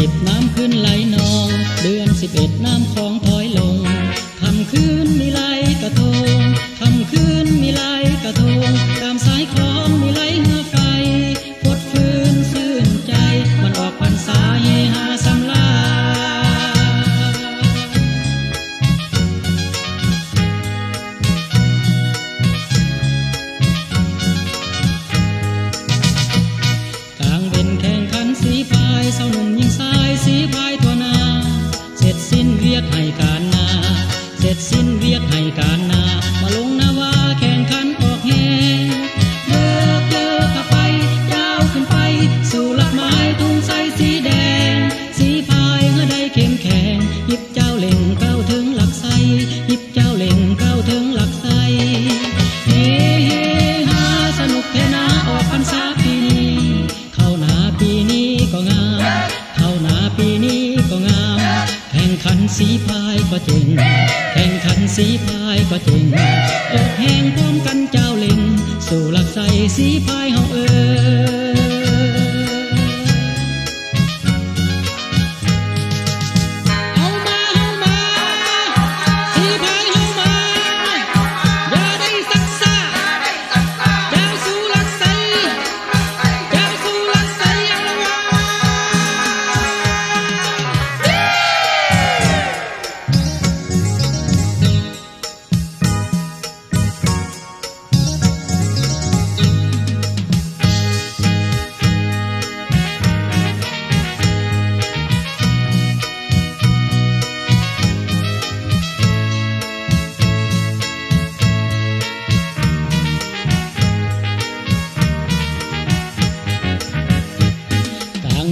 10น้ำขึ้นไหลนองเดือน11น้ำคลองถอยลงค่ำคืนมีไหลกระทงค่ำคืนมีไหลกระทงตามสายคลองมีไหลเหือไฟฟดฟืนซื่นใจมันออกพรรษาเฮฮาสำลากลางเบ็นแข่งขันสีพายสาวหนุ่มยิงสายสีพายทั่วนาเสร็จสิ้นเวียกให้การนาเสร็จสิ้นเวียกให้การนามาลงนาวาแข่งขันออกแห่เลิกขับไปยาวขึ้นไปสู่หลักไม้ทุ่งใสสีแดงสีพายเมื่อได้เข้มแข็งหยิบเจ้าเล่งเก้าถึงหลักไสหยิบเจ้าเล่งเก้าถึงหลักไสเฮเฮฮาสนุกเทนาออกพรรษาปีนี้เข้าหนาปีนี้ก็งามเข้าหนาปีนี้ก็งามแข่งขันสีพายก็เจ๋งแข่งขันสีพายก็เจ๋งออกแห่งพร้อมกันเจ้าเล่งสู่หลักไสสีพายเฮา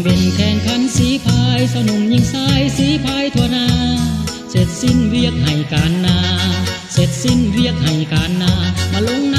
เป็นแข่งขันสีพายสาวหนุ่มยิงสายสีพายทั่วนาเสร็จสิ้นเวียกให้การนาเสร็จสิ้นเวียกให้การนามาลงนา